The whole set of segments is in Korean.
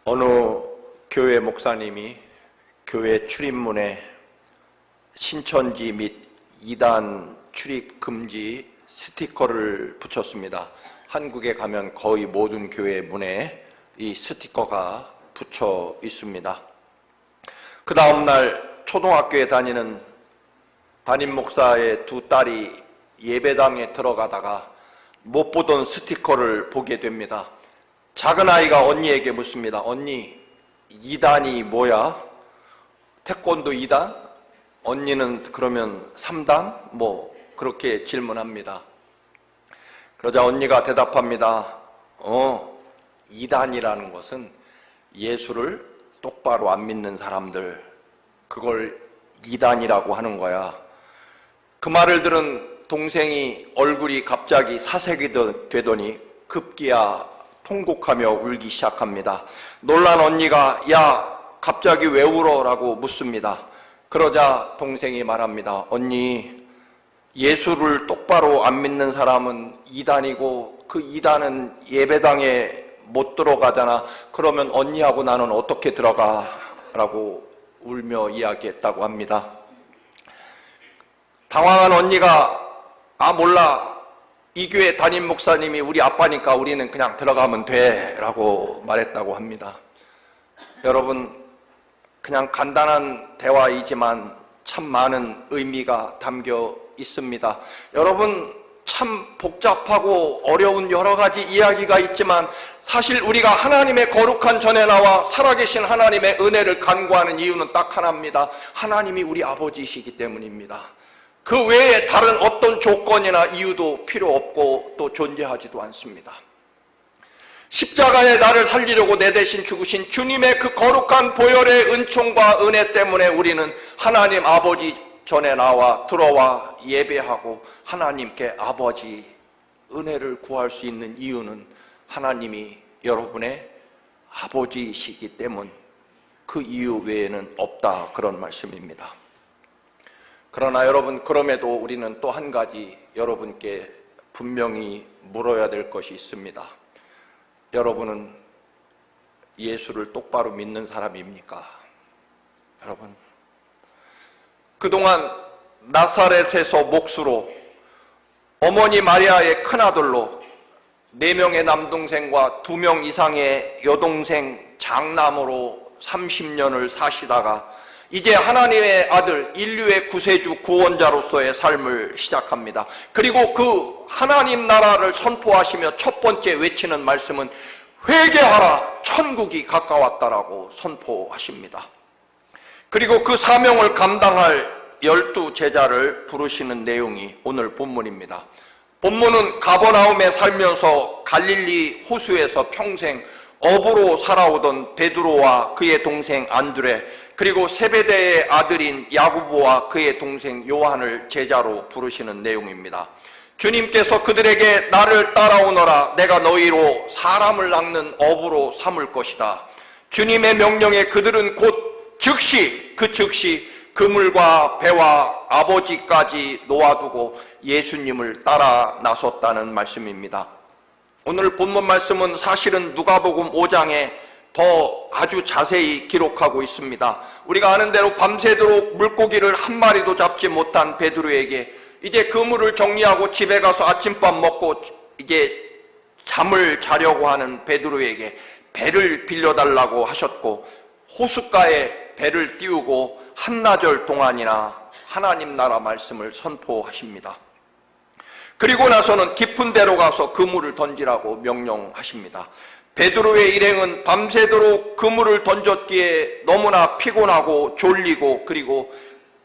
어느 교회 목사님이 교회 출입문에 신천지 및 이단 출입 금지 스티커를 붙였습니다. 한국에 가면 거의 모든 교회 문에 이 스티커가 붙여 있습니다. 그 다음날 초등학교에 다니는 담임 목사의 두 딸이 예배당에 들어가다가 못 보던 스티커를 보게 됩니다. 작은 아이가 언니에게 묻습니다. 언니, 2단이 뭐야? 태권도 2단? 언니는 그러면 3단? 그렇게 질문합니다. 그러자 언니가 대답합니다. 2단이라는 것은 예수를 똑바로 안 믿는 사람들, 그걸 2단이라고 하는 거야. 그 말을 들은 동생이 얼굴이 갑자기 사색이 되더니 급기야 통곡하며 울기 시작합니다. 놀란 언니가 야, 갑자기 왜 울어? 라고 묻습니다. 그러자 동생이 말합니다. 언니, 예수를 똑바로 안 믿는 사람은 2단이고 그 2단은 예배당에 못 들어가잖아. 그러면 언니하고 나는 어떻게 들어가? 라고 울며 이야기했다고 합니다. 당황한 언니가 몰라, 이 교회 담임 목사님이 우리 아빠니까 우리는 그냥 들어가면 돼 라고 말했다고 합니다. 여러분, 그냥 간단한 대화이지만 참 많은 의미가 담겨 있습니다. 여러분, 참 복잡하고 어려운 여러 가지 이야기가 있지만 사실 우리가 하나님의 거룩한 전에 나와 살아계신 하나님의 은혜를 간구하는 이유는 딱 하나입니다. 하나님이 우리 아버지이시기 때문입니다. 그 외에 다른 어떤 조건이나 이유도 필요 없고 또 존재하지도 않습니다. 십자가에 나를 살리려고 내 대신 죽으신 주님의 그 거룩한 보혈의 은총과 은혜 때문에 우리는 하나님 아버지 전에 나와 들어와 예배하고 하나님께 아버지 은혜를 구할 수 있는 이유는 하나님이 여러분의 아버지이시기 때문, 그 이유 외에는 없다, 그런 말씀입니다. 그러나 여러분, 그럼에도 우리는 또 한 가지 여러분께 분명히 물어야 될 것이 있습니다. 여러분은 예수를 똑바로 믿는 사람입니까? 여러분, 그동안 나사렛에서 목수로, 어머니 마리아의 큰아들로 4명의 남동생과 2명 이상의 여동생 장남으로 30년을 사시다가 이제 하나님의 아들, 인류의 구세주 구원자로서의 삶을 시작합니다. 그리고 그 하나님 나라를 선포하시며 첫 번째 외치는 말씀은 회개하라, 천국이 가까웠다라고 선포하십니다. 그리고 그 사명을 감당할 12제자를 부르시는 내용이 오늘 본문입니다. 본문은 가버나움에 살면서 갈릴리 호수에서 평생 어부로 살아오던 베드로와 그의 동생 안드레, 그리고 세베대의 아들인 야고보와 그의 동생 요한을 제자로 부르시는 내용입니다. 주님께서 그들에게 나를 따라오너라, 내가 너희로 사람을 낚는 어부로 삼을 것이다. 주님의 명령에 그들은 곧 즉시 그물과 배와 아버지까지 놓아두고 예수님을 따라 나섰다는 말씀입니다. 오늘 본문 말씀은 사실은 누가복음 5장에 더 아주 자세히 기록하고 있습니다. 우리가 아는 대로 밤새도록 물고기를 한 마리도 잡지 못한 베드로에게 이제 그물을 정리하고 집에 가서 아침밥 먹고 이제 잠을 자려고 하는 베드로에게 배를 빌려달라고 하셨고, 호숫가에 배를 띄우고 한나절 동안이나 하나님 나라 말씀을 선포하십니다. 그리고 나서는 깊은 데로 가서 그물을 던지라고 명령하십니다. 베드로의 일행은 밤새도록 그물을 던졌기에 너무나 피곤하고 졸리고 그리고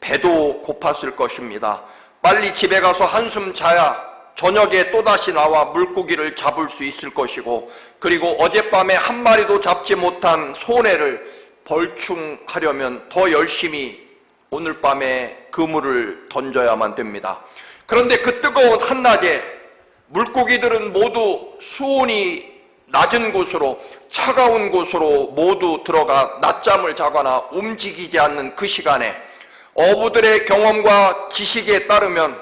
배도 고팠을 것입니다. 빨리 집에 가서 한숨 자야 저녁에 또다시 나와 물고기를 잡을 수 있을 것이고, 그리고 어젯밤에 한 마리도 잡지 못한 손해를 벌충하려면 더 열심히 오늘 밤에 그물을 던져야만 됩니다. 그런데 그 뜨거운 한낮에 물고기들은 모두 수온이 낮은 곳으로, 차가운 곳으로 모두 들어가 낮잠을 자거나 움직이지 않는 그 시간에 어부들의 경험과 지식에 따르면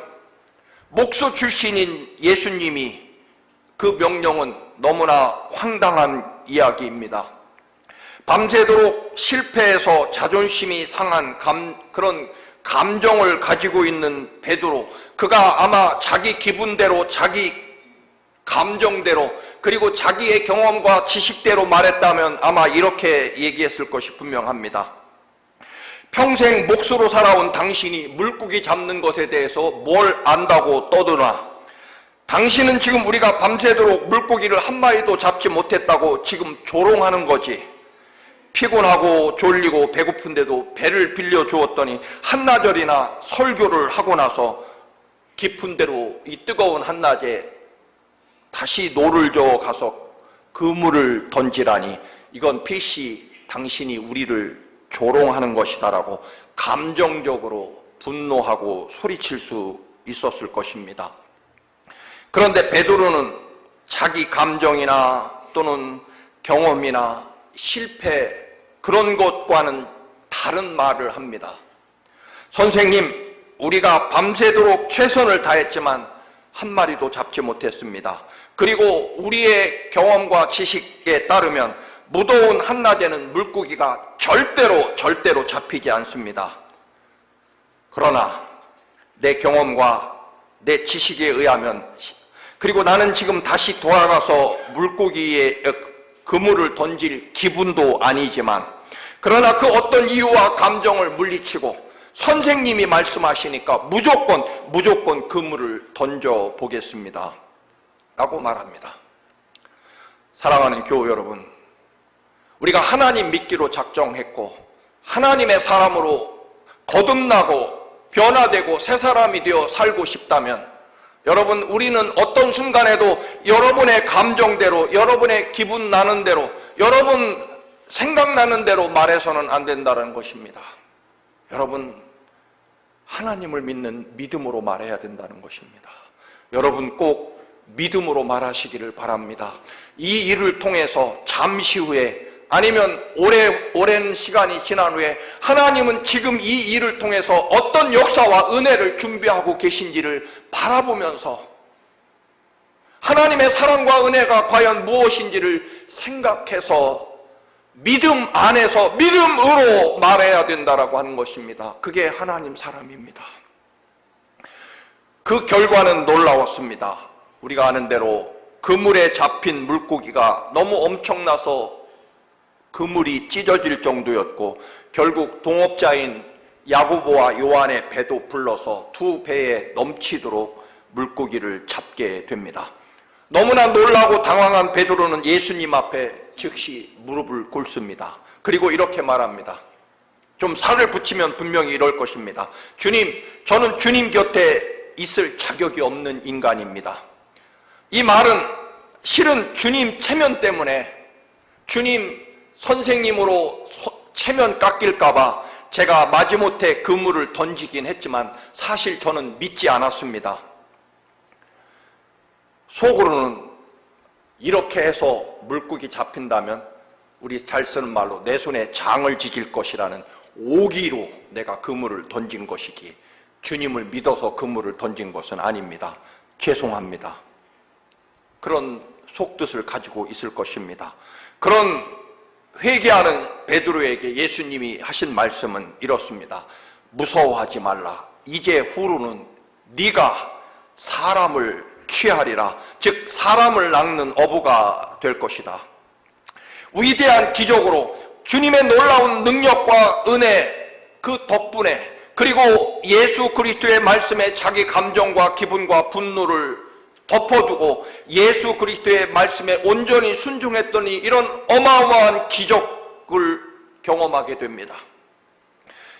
목수 출신인 예수님이 그 명령은 너무나 황당한 이야기입니다. 밤새도록 실패해서 자존심이 상한 그런 감정을 가지고 있는 베드로, 그가 아마 자기 기분대로, 자기 감정대로, 그리고 자기의 경험과 지식대로 말했다면 아마 이렇게 얘기했을 것이 분명합니다. 평생 몫으로 살아온 당신이 물고기 잡는 것에 대해서 뭘 안다고 떠드나? 당신은 지금 우리가 밤새도록 물고기를 한 마리도 잡지 못했다고 지금 조롱하는 거지. 피곤하고 졸리고 배고픈데도 배를 빌려주었더니 한나절이나 설교를 하고 나서 깊은 데로 이 뜨거운 한낮에 다시 노를 저어 가서 그물을 던지라니, 이건 필시 당신이 우리를 조롱하는 것이다라고 감정적으로 분노하고 소리칠 수 있었을 것입니다. 그런데 베드로는 자기 감정이나 또는 경험이나 실패, 그런 것과는 다른 말을 합니다. 선생님, 우리가 밤새도록 최선을 다했지만 한 마리도 잡지 못했습니다. 그리고 우리의 경험과 지식에 따르면 무더운 한낮에는 물고기가 절대로 잡히지 않습니다. 그러나 내 경험과 내 지식에 의하면, 그리고 나는 지금 다시 돌아가서 물고기에 그물을 던질 기분도 아니지만, 그러나 그 어떤 이유와 감정을 물리치고 선생님이 말씀하시니까 무조건 그물을 던져 보겠습니다 라고 말합니다. 사랑하는 교우 여러분, 우리가 하나님 믿기로 작정했고 하나님의 사람으로 거듭나고 변화되고 새 사람이 되어 살고 싶다면, 여러분, 우리는 어떤 순간에도 여러분의 감정대로, 여러분의 기분 나는 대로, 여러분 생각나는 대로 말해서는 안 된다는 것입니다. 여러분, 하나님을 믿는 믿음으로 말해야 된다는 것입니다. 여러분 꼭 믿음으로 말하시기를 바랍니다. 이 일을 통해서 잠시 후에, 아니면 오랜 시간이 지난 후에 하나님은 지금 이 일을 통해서 어떤 역사와 은혜를 준비하고 계신지를 바라보면서 하나님의 사랑과 은혜가 과연 무엇인지를 생각해서 믿음 안에서 믿음으로 말해야 된다라고 하는 것입니다. 그게 하나님 사람입니다. 그 결과는 놀라웠습니다. 우리가 아는 대로 그물에 잡힌 물고기가 너무 엄청나서 그물이 찢어질 정도였고, 결국 동업자인 야고보와 요한의 배도 불러서 두 배에 넘치도록 물고기를 잡게 됩니다. 너무나 놀라고 당황한 베드로는 예수님 앞에 즉시 무릎을 꿇습니다. 그리고 이렇게 말합니다. 좀 살을 붙이면 분명히 이럴 것입니다. 주님, 저는 주님 곁에 있을 자격이 없는 인간입니다. 이 말은 실은 주님 체면 때문에, 주님 선생님으로 체면 깎일까봐 제가 마지못해 그물을 던지긴 했지만 사실 저는 믿지 않았습니다. 속으로는 이렇게 해서 물고기 잡힌다면 우리 잘 쓰는 말로 내 손에 장을 지질 것이라는 오기로 내가 그물을 던진 것이지, 주님을 믿어서 그물을 던진 것은 아닙니다. 죄송합니다. 그런 속뜻을 가지고 있을 것입니다. 그런 회개하는 베드로에게 예수님이 하신 말씀은 이렇습니다. 무서워하지 말라. 이제 후로는 네가 사람을 취하리라. 즉 사람을 낚는 어부가 될 것이다. 위대한 기적으로 주님의 놀라운 능력과 은혜, 그 덕분에, 그리고 예수 그리스도의 말씀에 자기 감정과 기분과 분노를 덮어두고 예수 그리스도의 말씀에 온전히 순종했더니 이런 어마어마한 기적을 경험하게 됩니다.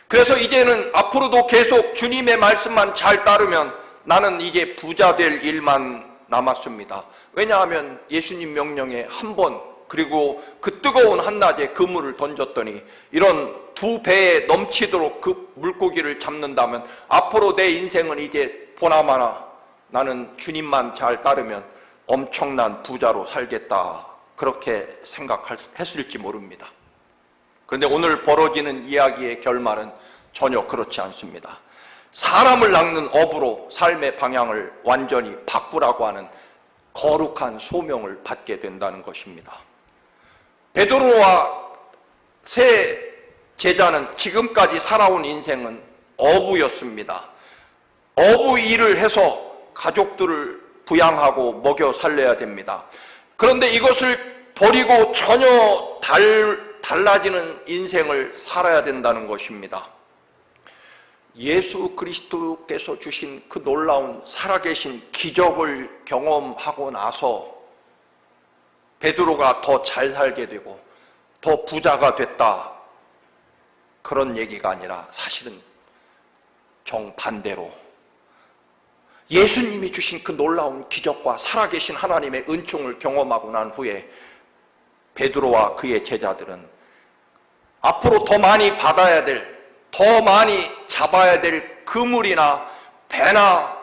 그래서 이제는 앞으로도 계속 주님의 말씀만 잘 따르면 나는 이제 부자 될 일만 남았습니다. 왜냐하면 예수님 명령에 한 번, 그리고 그 뜨거운 한낮에 그물을 던졌더니 이런 두 배에 넘치도록 그 물고기를 잡는다면 앞으로 내 인생은 이제 보나마나 나는 주님만 잘 따르면 엄청난 부자로 살겠다, 그렇게 생각했을지 모릅니다. 그런데 오늘 벌어지는 이야기의 결말은 전혀 그렇지 않습니다. 사람을 낚는 어부로 삶의 방향을 완전히 바꾸라고 하는 거룩한 소명을 받게 된다는 것입니다. 베드로와 새 제자는 지금까지 살아온 인생은 어부였습니다. 어부 일을 해서 가족들을 부양하고 먹여 살려야 됩니다. 그런데 이것을 버리고 전혀 달라지는 인생을 살아야 된다는 것입니다. 예수 그리스도께서 주신 그 놀라운 살아계신 기적을 경험하고 나서 베드로가 더 잘 살게 되고 더 부자가 됐다, 그런 얘기가 아니라 사실은 정반대로 예수님이 주신 그 놀라운 기적과 살아계신 하나님의 은총을 경험하고 난 후에 베드로와 그의 제자들은 앞으로 더 많이 받아야 될, 더 많이 잡아야 될 그물이나 배나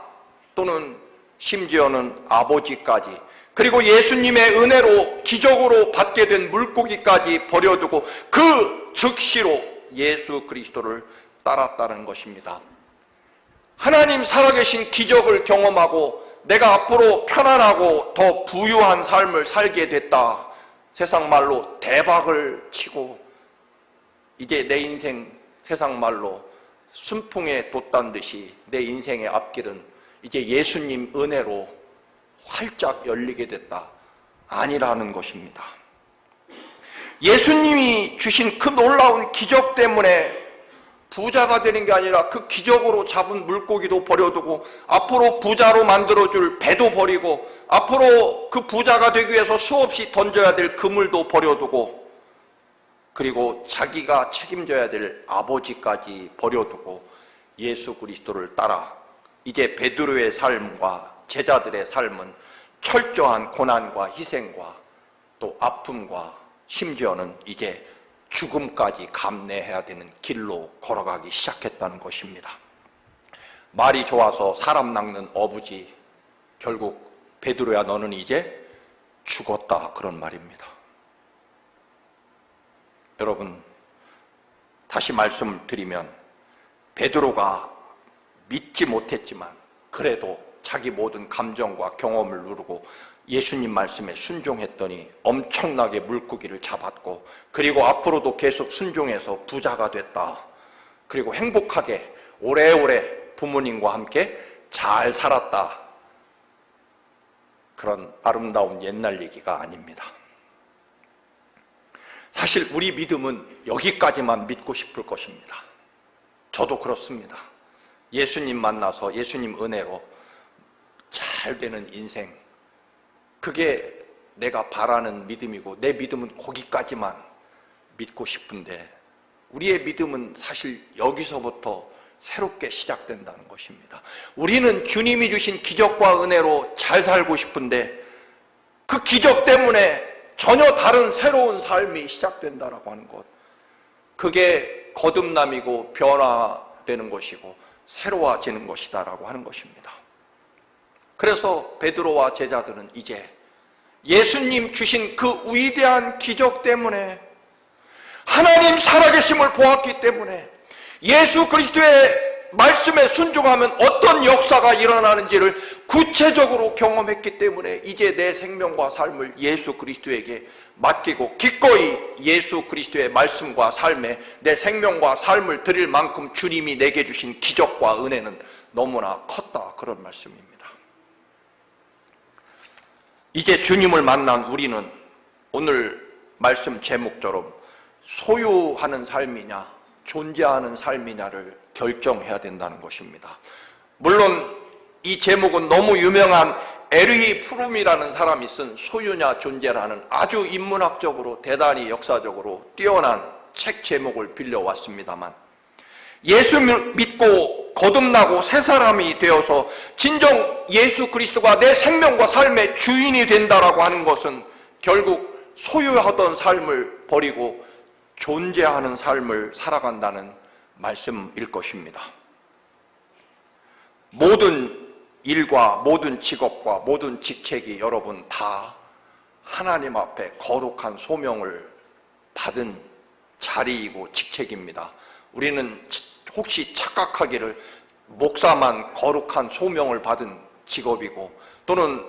또는 심지어는 아버지까지, 그리고 예수님의 은혜로 기적으로 받게 된 물고기까지 버려두고 그 즉시로 예수 그리스도를 따랐다는 것입니다. 하나님 살아계신 기적을 경험하고 내가 앞으로 편안하고 더 부유한 삶을 살게 됐다, 세상 말로 대박을 치고 이제 내 인생 세상 말로 순풍에 돛단 듯이 내 인생의 앞길은 이제 예수님 은혜로 활짝 열리게 됐다, 아니라는 것입니다. 예수님이 주신 그 놀라운 기적 때문에 부자가 되는 게 아니라 그 기적으로 잡은 물고기도 버려두고 앞으로 부자로 만들어줄 배도 버리고 앞으로 그 부자가 되기 위해서 수없이 던져야 될 그물도 버려두고 그리고 자기가 책임져야 될 아버지까지 버려두고 예수 그리스도를 따라 이제 베드로의 삶과 제자들의 삶은 철저한 고난과 희생과 또 아픔과 심지어는 이제 죽음까지 감내해야 되는 길로 걸어가기 시작했다는 것입니다. 말이 좋아서 사람 낚는 어부지, 결국 베드로야 너는 이제 죽었다, 그런 말입니다. 여러분, 다시 말씀을 드리면 베드로가 믿지 못했지만 그래도 자기 모든 감정과 경험을 누르고 예수님 말씀에 순종했더니 엄청나게 물고기를 잡았고 그리고 앞으로도 계속 순종해서 부자가 됐다, 그리고 행복하게 오래오래 부모님과 함께 잘 살았다, 그런 아름다운 옛날 얘기가 아닙니다. 사실 우리 믿음은 여기까지만 믿고 싶을 것입니다. 저도 그렇습니다. 예수님 만나서 예수님 은혜로 잘 되는 인생, 그게 내가 바라는 믿음이고 내 믿음은 거기까지만 믿고 싶은데 우리의 믿음은 사실 여기서부터 새롭게 시작된다는 것입니다. 우리는 주님이 주신 기적과 은혜로 잘 살고 싶은데 그 기적 때문에 전혀 다른 새로운 삶이 시작된다라고 하는 것, 그게 거듭남이고 변화되는 것이고 새로워지는 것이다라고 하는 것입니다. 그래서 베드로와 제자들은 이제 예수님 주신 그 위대한 기적 때문에, 하나님 살아계심을 보았기 때문에, 예수 그리스도의 말씀에 순종하면 어떤 역사가 일어나는지를 구체적으로 경험했기 때문에 이제 내 생명과 삶을 예수 그리스도에게 맡기고 기꺼이 예수 그리스도의 말씀과 삶에 내 생명과 삶을 드릴 만큼 주님이 내게 주신 기적과 은혜는 너무나 컸다, 그런 말씀입니다. 이제 주님을 만난 우리는 오늘 말씀 제목처럼 소유하는 삶이냐 존재하는 삶이냐를 결정해야 된다는 것입니다. 물론 이 제목은 너무 유명한 에르히 프룸이라는 사람이 쓴 소유냐 존재라는 아주 인문학적으로 대단히 역사적으로 뛰어난 책 제목을 빌려왔습니다만, 예수 믿고 거듭나고 새 사람이 되어서 진정 예수 그리스도가 내 생명과 삶의 주인이 된다라고 하는 것은 결국 소유하던 삶을 버리고 존재하는 삶을 살아간다는 말씀일 것입니다. 모든 일과 모든 직업과 모든 직책이 여러분 다 하나님 앞에 거룩한 소명을 받은 자리이고 직책입니다. 우리는 혹시 착각하기를 목사만 거룩한 소명을 받은 직업이고 또는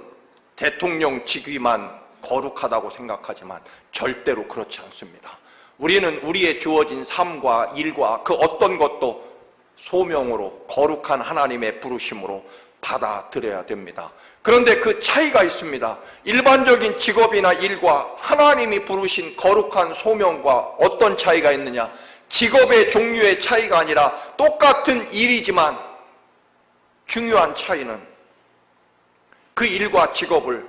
대통령 직위만 거룩하다고 생각하지만 절대로 그렇지 않습니다. 우리는 우리의 주어진 삶과 일과 그 어떤 것도 소명으로 거룩한 하나님의 부르심으로 받아들여야 됩니다. 그런데 그 차이가 있습니다. 일반적인 직업이나 일과 하나님이 부르신 거룩한 소명과 어떤 차이가 있느냐? 직업의 종류의 차이가 아니라 똑같은 일이지만 중요한 차이는 그 일과 직업을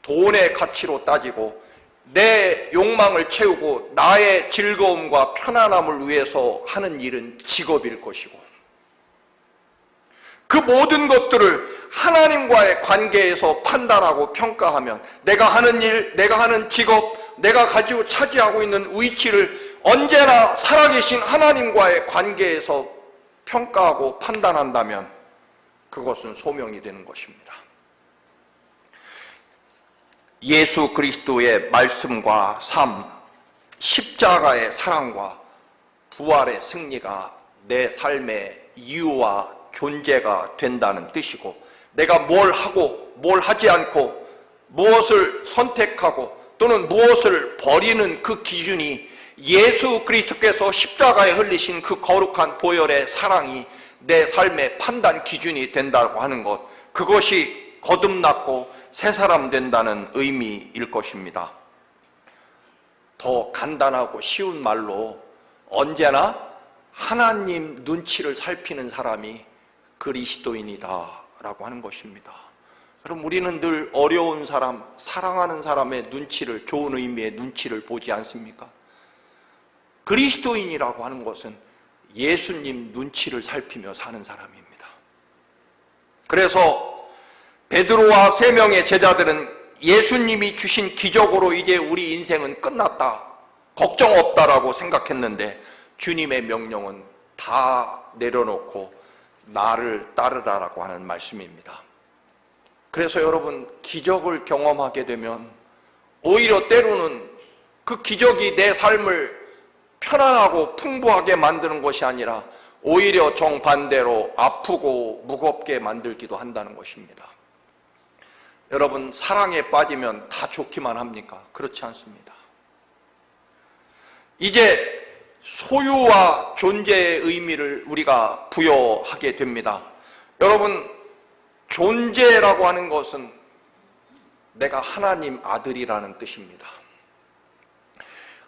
돈의 가치로 따지고 내 욕망을 채우고 나의 즐거움과 편안함을 위해서 하는 일은 직업일 것이고, 그 모든 것들을 하나님과의 관계에서 판단하고 평가하면 내가 하는 일, 내가 하는 직업, 내가 가지고 차지하고 있는 위치를 언제나 살아계신 하나님과의 관계에서 평가하고 판단한다면 그것은 소명이 되는 것입니다. 예수 그리스도의 말씀과 삶, 십자가의 사랑과 부활의 승리가 내 삶의 이유와 존재가 된다는 뜻이고, 내가 뭘 하고 뭘 하지 않고 무엇을 선택하고 또는 무엇을 버리는 그 기준이 예수 그리스도께서 십자가에 흘리신 그 거룩한 보혈의 사랑이 내 삶의 판단 기준이 된다고 하는 것, 그것이 거듭났고 새 사람 된다는 의미일 것입니다. 더 간단하고 쉬운 말로 언제나 하나님 눈치를 살피는 사람이 그리스도인이다 라고 하는 것입니다. 그럼 우리는 늘 어려운 사람, 사랑하는 사람의 눈치를, 좋은 의미의 눈치를 보지 않습니까? 그리스도인이라고 하는 것은 예수님 눈치를 살피며 사는 사람입니다. 그래서 베드로와 3명의 제자들은 예수님이 주신 기적으로 이제 우리 인생은 끝났다, 걱정 없다라고 생각했는데 주님의 명령은 다 내려놓고 나를 따르라라고 하는 말씀입니다. 그래서 여러분, 기적을 경험하게 되면 오히려 때로는 그 기적이 내 삶을 편안하고 풍부하게 만드는 것이 아니라 오히려 정반대로 아프고 무겁게 만들기도 한다는 것입니다. 여러분, 사랑에 빠지면 다 좋기만 합니까? 그렇지 않습니다. 이제 소유와 존재의 의미를 우리가 부여하게 됩니다. 여러분, 존재라고 하는 것은 내가 하나님 아들이라는 뜻입니다.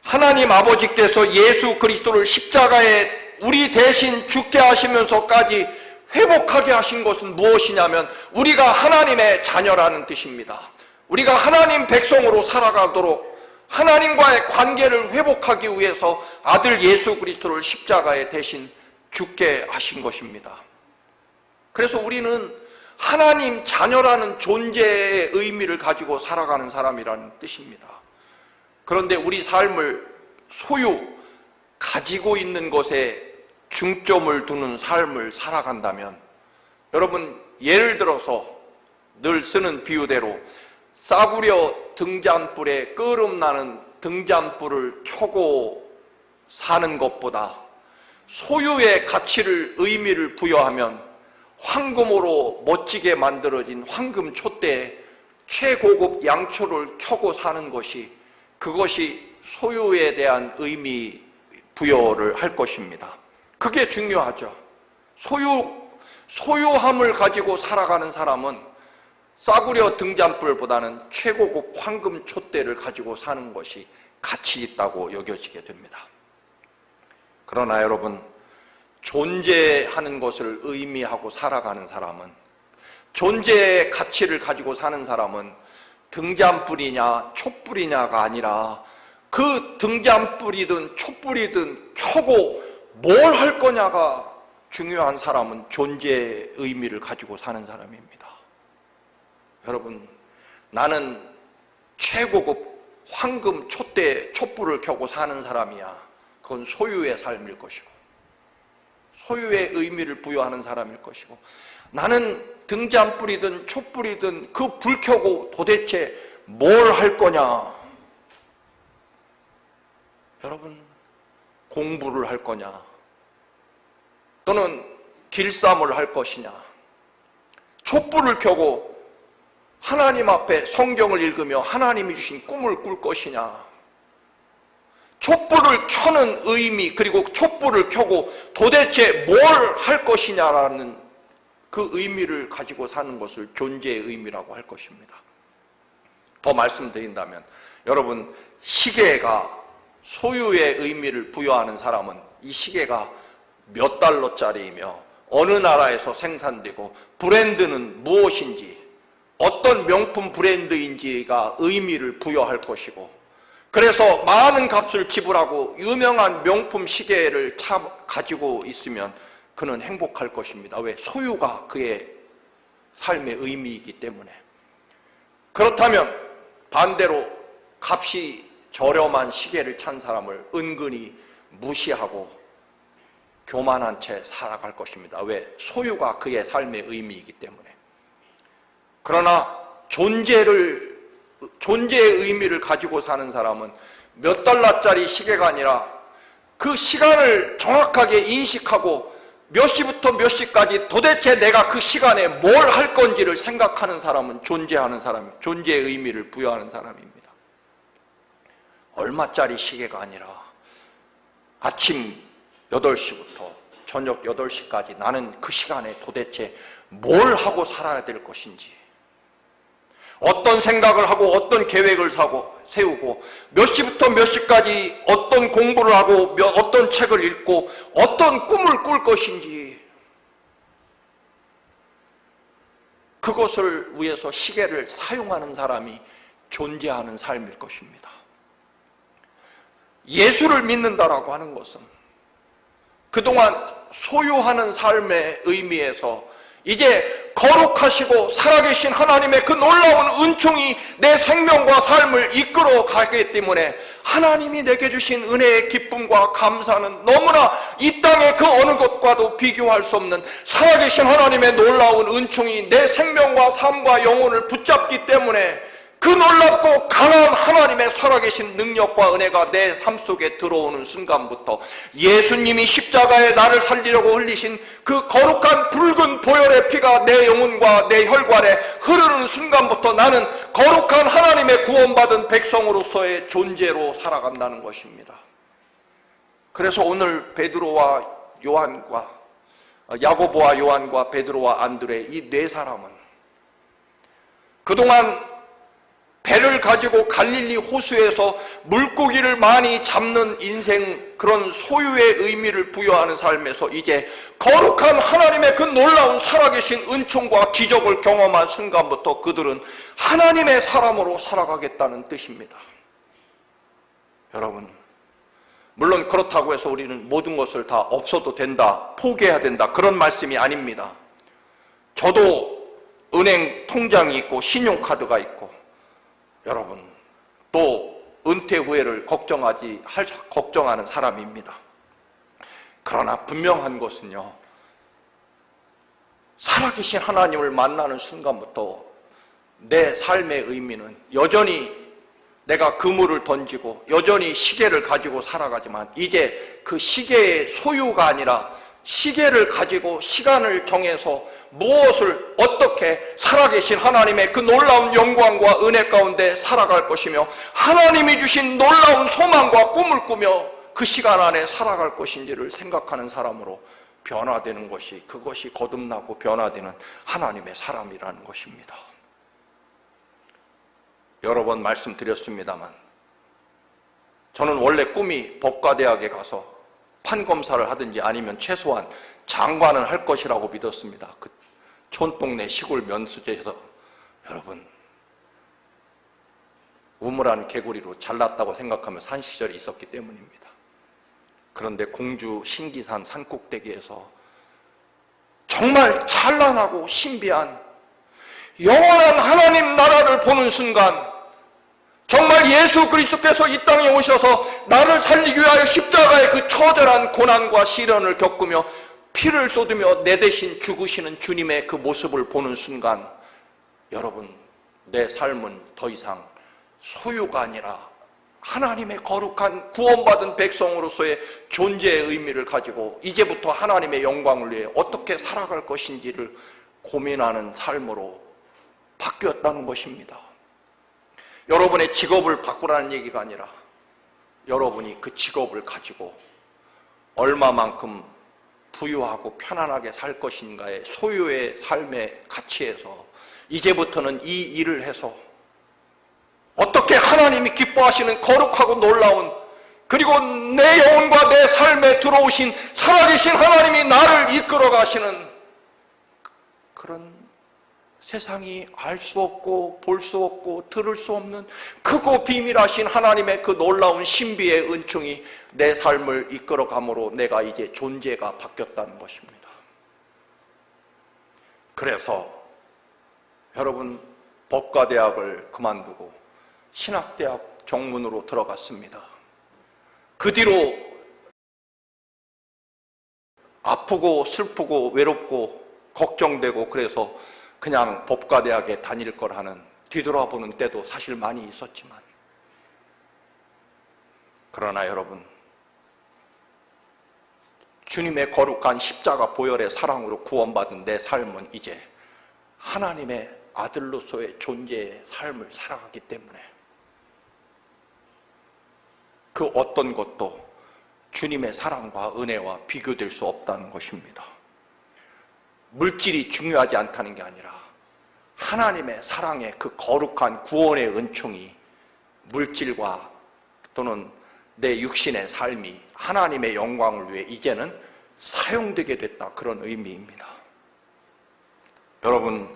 하나님 아버지께서 예수 그리스도를 십자가에 우리 대신 죽게 하시면서까지 회복하게 하신 것은 무엇이냐면 우리가 하나님의 자녀라는 뜻입니다. 우리가 하나님 백성으로 살아가도록 하나님과의 관계를 회복하기 위해서 아들 예수 그리스도를 십자가에 대신 죽게 하신 것입니다. 그래서 우리는 하나님 자녀라는 존재의 의미를 가지고 살아가는 사람이라는 뜻입니다. 그런데 우리 삶을 소유, 가지고 있는 것에 중점을 두는 삶을 살아간다면, 여러분, 예를 들어서 늘 쓰는 비유대로 싸구려 등잔불에 끄름나는 등잔불을 켜고 사는 것보다 소유의 가치를, 의미를 부여하면 황금으로 멋지게 만들어진 황금 촛대에 최고급 양초를 켜고 사는 것이, 그것이 소유에 대한 의미 부여를 할 것입니다. 그게 중요하죠. 소유함을 가지고 살아가는 사람은 싸구려 등잔불보다는 최고급 황금 촛대를 가지고 사는 것이 가치 있다고 여겨지게 됩니다. 그러나 여러분, 존재하는 것을 의미하고 살아가는 사람은, 존재의 가치를 가지고 사는 사람은 등잔불이냐 촛불이냐가 아니라 그 등잔불이든 촛불이든 켜고 뭘 할 거냐가 중요한 사람은 존재의 의미를 가지고 사는 사람입니다. 여러분, 나는 최고급 황금 촛불을 켜고 사는 사람이야. 그건 소유의 삶일 것이고, 소유의 의미를 부여하는 사람일 것이고, 나는 등잔불이든 촛불이든 그 불 켜고 도대체 뭘 할 거냐? 여러분, 공부를 할 거냐? 또는 길쌈을 할 것이냐? 촛불을 켜고 하나님 앞에 성경을 읽으며 하나님이 주신 꿈을 꿀 것이냐? 촛불을 켜는 의미, 그리고 촛불을 켜고 도대체 뭘 할 것이냐라는 그 의미를 가지고 사는 것을 존재의 의미라고 할 것입니다. 더 말씀드린다면 여러분, 시계가 소유의 의미를 부여하는 사람은 이 시계가 몇 달러짜리이며 어느 나라에서 생산되고 브랜드는 무엇인지, 어떤 명품 브랜드인지가 의미를 부여할 것이고, 그래서 많은 값을 지불하고 유명한 명품 시계를 가지고 있으면 그는 행복할 것입니다. 왜? 소유가 그의 삶의 의미이기 때문에. 그렇다면 반대로 값이 저렴한 시계를 찬 사람을 은근히 무시하고 교만한 채 살아갈 것입니다. 왜? 소유가 그의 삶의 의미이기 때문에. 그러나 존재의 의미를 가지고 사는 사람은 몇 달러짜리 시계가 아니라 그 시간을 정확하게 인식하고 몇 시부터 몇 시까지 도대체 내가 그 시간에 뭘 할 건지를 생각하는 사람은 존재하는 사람, 존재의 의미를 부여하는 사람입니다. 얼마짜리 시계가 아니라 아침 8시부터 저녁 8시까지 나는 그 시간에 도대체 뭘 하고 살아야 될 것인지, 어떤 생각을 하고 어떤 계획을 세우고 몇 시부터 몇 시까지 어떤 공부를 하고 어떤 책을 읽고 어떤 꿈을 꿀 것인지, 그것을 위해서 시계를 사용하는 사람이 존재하는 삶일 것입니다. 예수를 믿는다라고 하는 것은 그동안 소유하는 삶의 의미에서 이제 거룩하시고 살아계신 하나님의 그 놀라운 은총이 내 생명과 삶을 이끌어 가기 때문에 하나님이 내게 주신 은혜의 기쁨과 감사는 너무나 이 땅의 그 어느 것과도 비교할 수 없는 살아계신 하나님의 놀라운 은총이 내 생명과 삶과 영혼을 붙잡기 때문에 그 놀랍고 강한 하나님의 살아계신 능력과 은혜가 내 삶 속에 들어오는 순간부터 예수님이 십자가에 나를 살리려고 흘리신 그 거룩한 붉은 보혈의 피가 내 영혼과 내 혈관에 흐르는 순간부터 나는 거룩한 하나님의 구원받은 백성으로서의 존재로 살아간다는 것입니다. 그래서 오늘 베드로와 요한과 야고보와 요한과 베드로와 안드레 이 네 사람은 그동안 배를 가지고 갈릴리 호수에서 물고기를 많이 잡는 인생, 그런 소유의 의미를 부여하는 삶에서 이제 거룩한 하나님의 그 놀라운 살아계신 은총과 기적을 경험한 순간부터 그들은 하나님의 사람으로 살아가겠다는 뜻입니다. 여러분, 물론 그렇다고 해서 우리는 모든 것을 다 없어도 된다, 포기해야 된다, 그런 말씀이 아닙니다. 저도 은행 통장이 있고 신용카드가 있고 여러분, 또 은퇴 후에를 걱정하는 사람입니다. 그러나 분명한 것은요, 살아계신 하나님을 만나는 순간부터 내 삶의 의미는 여전히 내가 그물을 던지고 여전히 시계를 가지고 살아가지만 이제 그 시계의 소유가 아니라 시계를 가지고 시간을 정해서 무엇을 어떻게 살아계신 하나님의 그 놀라운 영광과 은혜 가운데 살아갈 것이며 하나님이 주신 놀라운 소망과 꿈을 꾸며 그 시간 안에 살아갈 것인지를 생각하는 사람으로 변화되는 것이, 그것이 거듭나고 변화되는 하나님의 사람이라는 것입니다. 여러 번 말씀드렸습니다만 저는 원래 꿈이 법과대학에 가서 판검사를 하든지 아니면 최소한 장관을 할 것이라고 믿었습니다. 그 촌동네 시골 면수제에서 여러분 우물안 개구리로 잘났다고 생각하며 산 시절이 있었기 때문입니다. 그런데 공주 신기산 산꼭대기에서 정말 찬란하고 신비한 영원한 하나님 나라를 보는 순간 정말 예수 그리스도께서 이 땅에 오셔서 나를 살리기 위하여 십자가의 그 처절한 고난과 시련을 겪으며 피를 쏟으며 내 대신 죽으시는 주님의 그 모습을 보는 순간 여러분, 내 삶은 더 이상 소유가 아니라 하나님의 거룩한 구원받은 백성으로서의 존재의 의미를 가지고 이제부터 하나님의 영광을 위해 어떻게 살아갈 것인지를 고민하는 삶으로 바뀌었다는 것입니다. 여러분의 직업을 바꾸라는 얘기가 아니라 여러분이 그 직업을 가지고 얼마만큼 부유하고 편안하게 살 것인가의 소유의 삶의 가치에서 이제부터는 이 일을 해서 어떻게 하나님이 기뻐하시는 거룩하고 놀라운, 그리고 내 영혼과 내 삶에 들어오신 살아계신 하나님이 나를 이끌어 가시는 그런 세상이 알 수 없고 볼 수 없고 들을 수 없는 크고 비밀하신 하나님의 그 놀라운 신비의 은총이 내 삶을 이끌어 감으로 내가 이제 존재가 바뀌었다는 것입니다. 그래서 여러분, 법과대학을 그만두고 신학대학 정문으로 들어갔습니다. 그 뒤로 아프고 슬프고 외롭고 걱정되고 그래서 그냥 법과대학에 다닐 거라는 뒤돌아보는 때도 사실 많이 있었지만, 그러나 여러분, 주님의 거룩한 십자가 보혈의 사랑으로 구원받은 내 삶은 이제 하나님의 아들로서의 존재의 삶을 살아가기 때문에 그 어떤 것도 주님의 사랑과 은혜와 비교될 수 없다는 것입니다. 물질이 중요하지 않다는 게 아니라 하나님의 사랑의 그 거룩한 구원의 은총이 물질과 또는 내 육신의 삶이 하나님의 영광을 위해 이제는 사용되게 됐다, 그런 의미입니다. 여러분,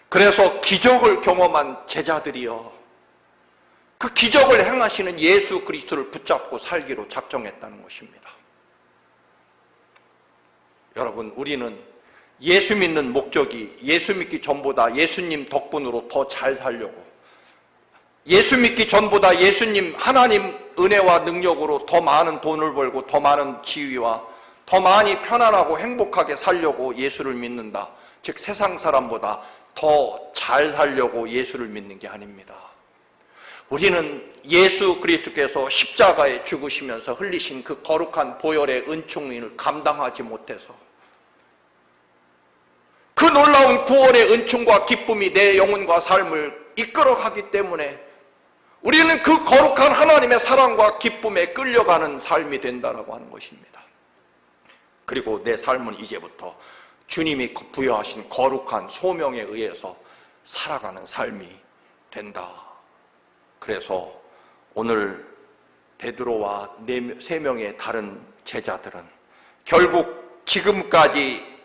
그래서 기적을 경험한 제자들이여 그 기적을 행하시는 예수 그리스도를 붙잡고 살기로 작정했다는 것입니다. 여러분, 우리는 예수 믿는 목적이 예수 믿기 전보다 예수님 덕분으로 더 잘 살려고, 예수 믿기 전보다 예수님 하나님 은혜와 능력으로 더 많은 돈을 벌고 더 많은 지위와 더 많이 편안하고 행복하게 살려고 예수를 믿는다. 즉 세상 사람보다 더 잘 살려고 예수를 믿는 게 아닙니다. 우리는 예수 그리스도께서 십자가에 죽으시면서 흘리신 그 거룩한 보혈의 은총을 감당하지 못해서 그 놀라운 구원의 은총과 기쁨이 내 영혼과 삶을 이끌어가기 때문에 우리는 그 거룩한 하나님의 사랑과 기쁨에 끌려가는 삶이 된다라고 하는 것입니다. 그리고 내 삶은 이제부터 주님이 부여하신 거룩한 소명에 의해서 살아가는 삶이 된다. 그래서 오늘 베드로와 세 명의 다른 제자들은 결국 지금까지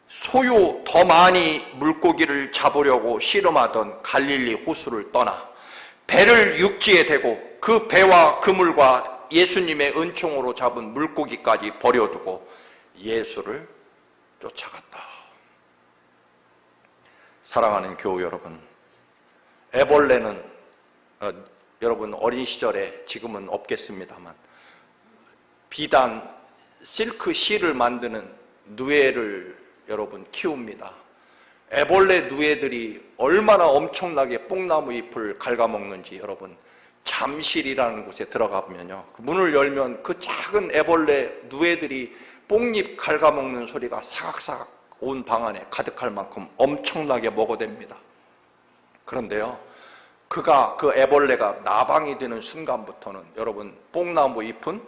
소유 더 많이 물고기를 잡으려고 씨름하던 갈릴리 호수를 떠나 배를 육지에 대고 그 배와 그물과 예수님의 은총으로 잡은 물고기까지 버려두고 예수를 쫓아갔다. 사랑하는 교우 여러분, 애벌레는 여러분 어린 시절에, 지금은 없겠습니다만, 비단 실크 실을 만드는 누에를 여러분 키웁니다. 애벌레 누에들이 얼마나 엄청나게 뽕나무 잎을 갉아먹는지 여러분 잠실이라는 곳에 들어가 보면요, 그 문을 열면 그 작은 애벌레 누에들이 뽕잎 갉아먹는 소리가 사각사각 온 방 안에 가득할 만큼 엄청나게 먹어댑니다. 그런데요, 그 애벌레가 나방이 되는 순간부터는 여러분 뽕나무 잎은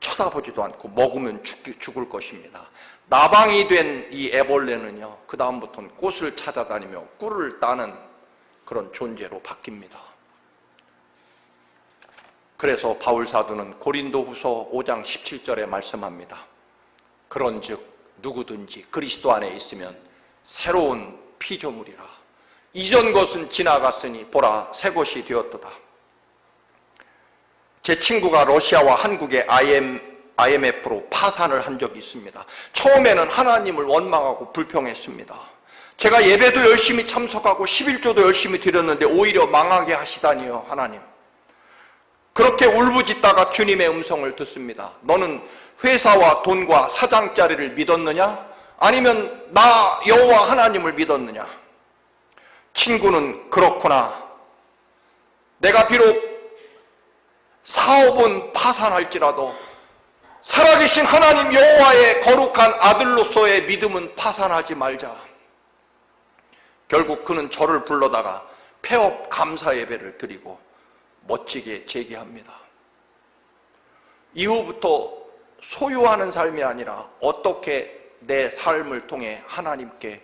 쳐다보지도 않고 먹으면 죽을 것입니다. 나방이 된 이 애벌레는요, 그 다음부터는 꽃을 찾아다니며 꿀을 따는 그런 존재로 바뀝니다. 그래서 바울사도는 고린도후서 5장 17절에 말씀합니다. 그런즉 누구든지 그리스도 안에 있으면 새로운 피조물이라. 이전 것은 지나갔으니 보라 새 것이 되었도다. 제 친구가 러시아와 한국의 IMF로 파산을 한 적이 있습니다. 처음에는 하나님을 원망하고 불평했습니다. 제가 예배도 열심히 참석하고 11조도 열심히 드렸는데 오히려 망하게 하시다니요, 하나님. 그렇게 울부짖다가 주님의 음성을 듣습니다. 너는 회사와 돈과 사장자리를 믿었느냐? 아니면 나 여호와 하나님을 믿었느냐? 친구는 그렇구나. 내가 비록 사업은 파산할지라도 살아계신 하나님 여호와의 거룩한 아들로서의 믿음은 파산하지 말자. 결국 그는 저를 불러다가 폐업 감사 예배를 드리고 멋지게 재개합니다. 이후부터 소유하는 삶이 아니라 어떻게 내 삶을 통해 하나님께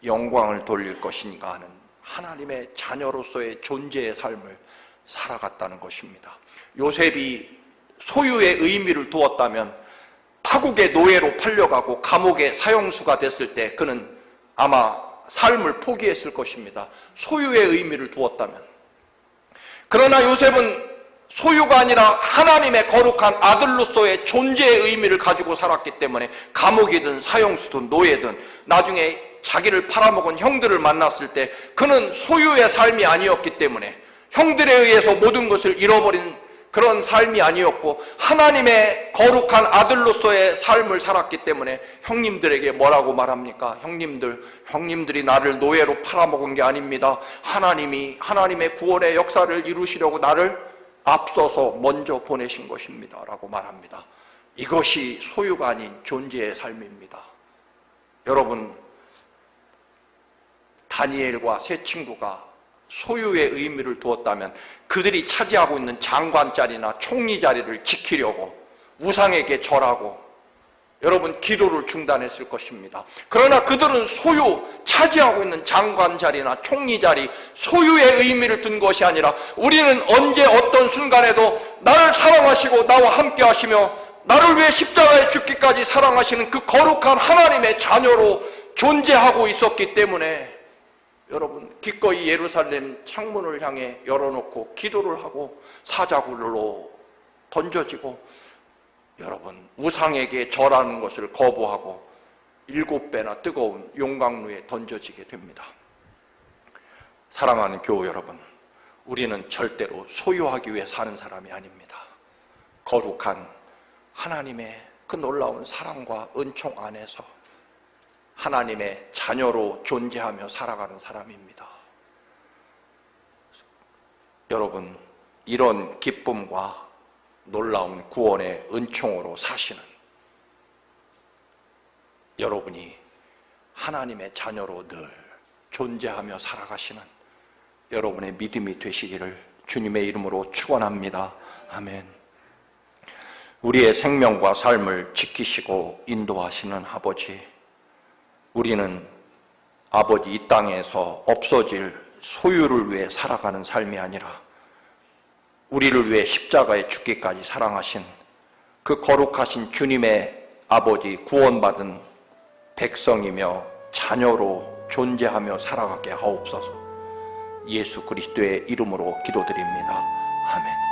영광을 돌릴 것인가 하는 하나님의 자녀로서의 존재의 삶을 살아갔다는 것입니다. 요셉이 소유의 의미를 두었다면 타국의 노예로 팔려가고 감옥의 사형수가 됐을 때 그는 아마 삶을 포기했을 것입니다. 소유의 의미를 두었다면. 그러나 요셉은 소유가 아니라 하나님의 거룩한 아들로서의 존재의 의미를 가지고 살았기 때문에 감옥이든 사형수든 노예든 나중에 자기를 팔아먹은 형들을 만났을 때 그는 소유의 삶이 아니었기 때문에 형들에 의해서 모든 것을 잃어버린 그런 삶이 아니었고 하나님의 거룩한 아들로서의 삶을 살았기 때문에 형님들에게 뭐라고 말합니까? 형님들이 나를 노예로 팔아먹은 게 아닙니다. 하나님이 하나님의 구원의 역사를 이루시려고 나를 앞서서 먼저 보내신 것입니다 라고 말합니다. 이것이 소유가 아닌 존재의 삶입니다. 여러분, 다니엘과 세 친구가 소유의 의미를 두었다면 그들이 차지하고 있는 장관 자리나 총리 자리를 지키려고 우상에게 절하고 여러분 기도를 중단했을 것입니다. 그러나 그들은 차지하고 있는 장관 자리나 총리 자리, 소유의 의미를 둔 것이 아니라 우리는 언제 어떤 순간에도 나를 사랑하시고 나와 함께 하시며 나를 위해 십자가에 죽기까지 사랑하시는 그 거룩한 하나님의 자녀로 존재하고 있었기 때문에 여러분 기꺼이 예루살렘 창문을 향해 열어놓고 기도를 하고 사자굴로 던져지고 여러분 우상에게 절하는 것을 거부하고 7배나 뜨거운 용광로에 던져지게 됩니다. 사랑하는 교우 여러분, 우리는 절대로 소유하기 위해 사는 사람이 아닙니다. 거룩한 하나님의 그 놀라운 사랑과 은총 안에서 하나님의 자녀로 존재하며 살아가는 사람입니다. 여러분, 이런 기쁨과 놀라운 구원의 은총으로 사시는 여러분이 하나님의 자녀로 늘 존재하며 살아가시는 여러분의 믿음이 되시기를 주님의 이름으로 축원합니다. 아멘. 우리의 생명과 삶을 지키시고 인도하시는 아버지, 우리는 아버지 이 땅에서 없어질 소유를 위해 살아가는 삶이 아니라 우리를 위해 십자가에 죽기까지 사랑하신 그 거룩하신 주님의 아버지 구원받은 백성이며 자녀로 존재하며 살아가게 하옵소서. 예수 그리스도의 이름으로 기도드립니다. 아멘.